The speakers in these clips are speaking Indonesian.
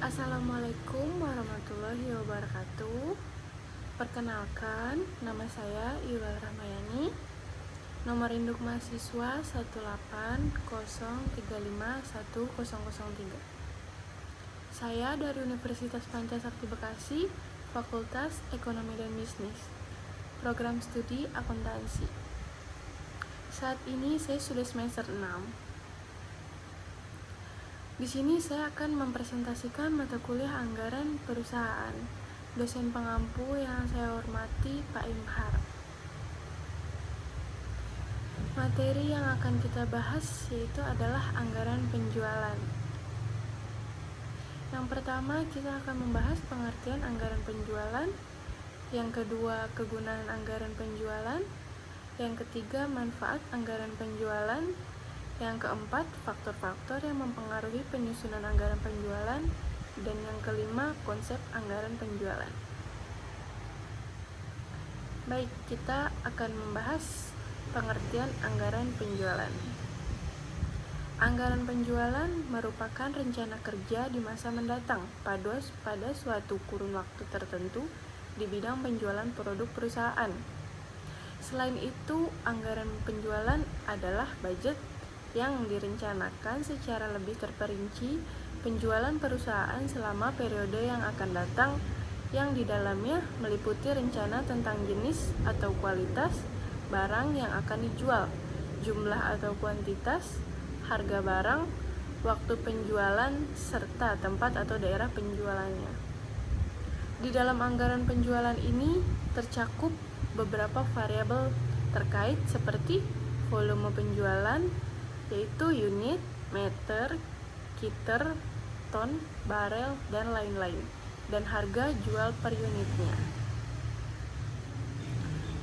Assalamualaikum warahmatullahi wabarakatuh. Perkenalkan, nama saya Iwal Rahmayani. Nomor induk mahasiswa 180351003. Saya dari Universitas Pancasakti Bekasi, Fakultas Ekonomi dan Bisnis, Program Studi Akuntansi. Saat ini saya sudah semester 6. Di sini saya akan mempresentasikan mata kuliah anggaran perusahaan. Dosen pengampu yang saya hormati Pak Imhar. Materi yang akan kita bahas yaitu adalah anggaran penjualan. Yang pertama, kita akan membahas pengertian anggaran penjualan. Yang kedua, kegunaan anggaran penjualan. Yang ketiga, manfaat anggaran penjualan. Yang keempat, faktor-faktor yang mempengaruhi penyusunan anggaran penjualan. Dan yang kelima, konsep anggaran penjualan. Baik, kita akan membahas pengertian anggaran penjualan. Anggaran penjualan merupakan rencana kerja di masa mendatang pada suatu kurun waktu tertentu di bidang penjualan produk perusahaan. Selain itu, anggaran penjualan adalah budget yang direncanakan secara lebih terperinci penjualan perusahaan selama periode yang akan datang, yang di dalamnya meliputi rencana tentang jenis atau kualitas barang yang akan dijual, jumlah atau kuantitas, harga barang, waktu penjualan, serta tempat atau daerah penjualannya. Di dalam anggaran penjualan ini tercakup beberapa variabel terkait seperti volume penjualan, yaitu unit, meter, liter, ton, barel, dan lain-lain, dan harga jual per unitnya.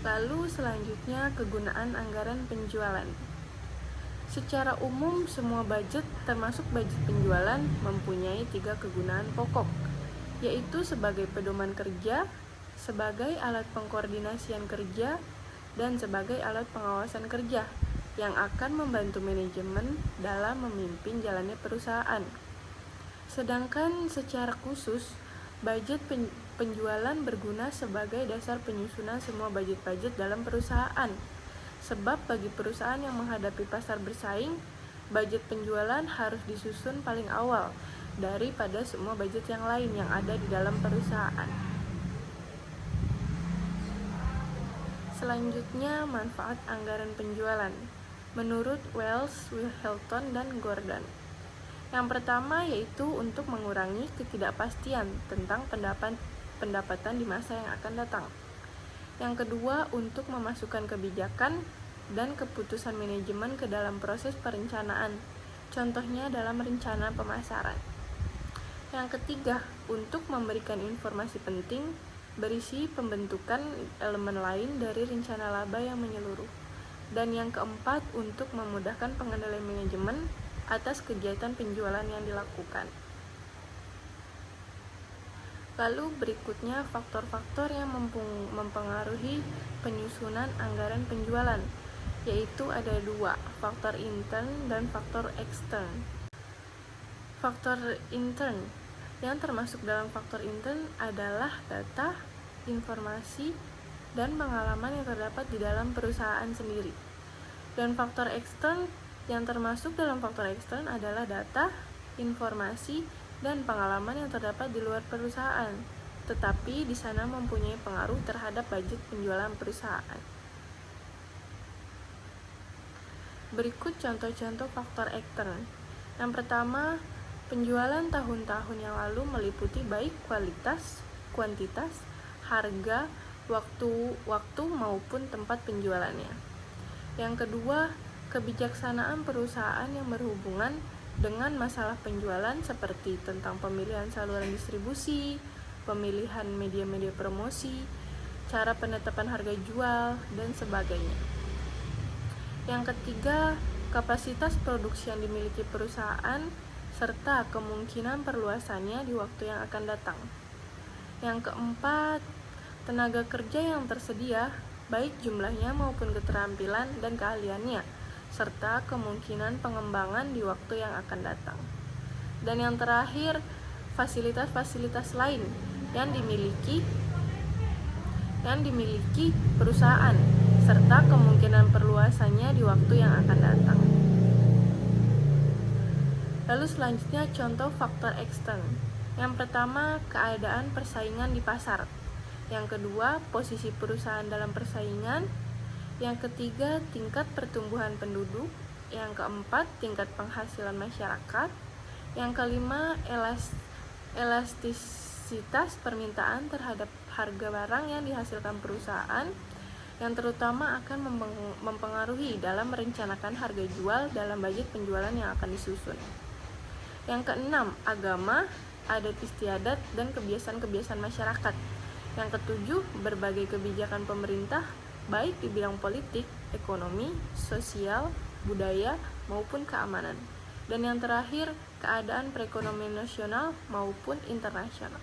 Lalu selanjutnya, kegunaan anggaran penjualan. Secara umum, semua budget termasuk budget penjualan mempunyai 3 kegunaan pokok, yaitu sebagai pedoman kerja, sebagai alat pengkoordinasian kerja, dan sebagai alat pengawasan kerja yang akan membantu manajemen dalam memimpin jalannya perusahaan. Sedangkan secara khusus, budget penjualan berguna sebagai dasar penyusunan semua budget-budget dalam perusahaan. Sebab bagi perusahaan yang menghadapi pasar bersaing, budget penjualan harus disusun paling awal daripada semua budget yang lain yang ada di dalam perusahaan. Selanjutnya, manfaat anggaran penjualan. Menurut Wells, Hilton, dan Gordon. Yang pertama yaitu untuk mengurangi ketidakpastian tentang pendapatan di masa yang akan datang. Yang kedua, untuk memasukkan kebijakan dan keputusan manajemen ke dalam proses perencanaan, contohnya dalam rencana pemasaran. Yang ketiga, untuk memberikan informasi penting berisi pembentukan elemen lain dari rencana laba yang menyeluruh. Dan yang keempat, untuk memudahkan pengendalian manajemen atas kegiatan penjualan yang dilakukan. Lalu berikutnya, faktor-faktor yang mempengaruhi penyusunan anggaran penjualan, yaitu ada 2, faktor intern dan faktor ekstern. Faktor intern yang termasuk dalam faktor intern adalah data, informasi, dan pengalaman yang terdapat di dalam perusahaan sendiri. Dan faktor ekstern yang termasuk dalam faktor ekstern adalah data, informasi, dan pengalaman yang terdapat di luar perusahaan, tetapi di sana mempunyai pengaruh terhadap budget penjualan perusahaan. Berikut contoh-contoh faktor ekstern. Yang pertama, penjualan tahun-tahun yang lalu meliputi baik kualitas, kuantitas, harga, waktu maupun tempat penjualannya. Yang kedua, kebijaksanaan perusahaan yang berhubungan dengan masalah penjualan seperti tentang pemilihan saluran distribusi, pemilihan media-media promosi, cara penetapan harga jual, dan sebagainya. Yang ketiga, kapasitas produksi yang dimiliki perusahaan serta kemungkinan perluasannya di waktu yang akan datang. Yang keempat, tenaga kerja yang tersedia, baik jumlahnya maupun keterampilan dan keahliannya, serta kemungkinan pengembangan di waktu yang akan datang. Dan yang terakhir, fasilitas-fasilitas lain yang dimiliki perusahaan, serta kemungkinan perluasannya di waktu yang akan datang. Lalu selanjutnya contoh faktor ekstern. Yang pertama, keadaan persaingan di pasar. Yang kedua, posisi perusahaan dalam persaingan. Yang ketiga, tingkat pertumbuhan penduduk. Yang keempat, tingkat penghasilan masyarakat. Yang kelima, elastisitas permintaan terhadap harga barang yang dihasilkan perusahaan, yang terutama akan mempengaruhi dalam merencanakan harga jual dalam budget penjualan yang akan disusun. Yang keenam, agama, adat istiadat, dan kebiasaan-kebiasaan masyarakat. Yang ketujuh, berbagai kebijakan pemerintah, baik di bidang politik, ekonomi, sosial, budaya, maupun keamanan. Dan yang terakhir, keadaan perekonomian nasional maupun internasional.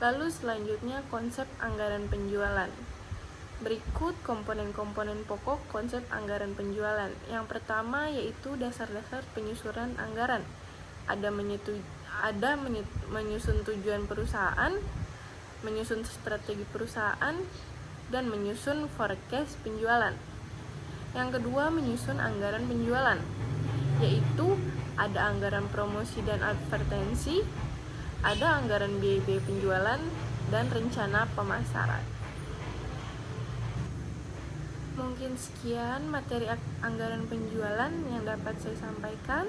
Lalu selanjutnya konsep anggaran penjualan. Berikut komponen-komponen pokok konsep anggaran penjualan. Yang pertama yaitu dasar-dasar penyusunan anggaran. Ada menyusun tujuan perusahaan, menyusun strategi perusahaan, dan menyusun forecast penjualan. Yang kedua, menyusun anggaran penjualan, yaitu ada anggaran promosi dan advertensi, ada anggaran biaya penjualan, dan rencana pemasaran. Mungkin sekian materi anggaran penjualan yang dapat saya sampaikan.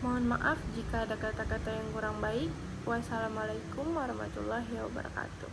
Mohon maaf jika ada kata-kata yang kurang baik. Wassalamualaikum warahmatullahi wabarakatuh.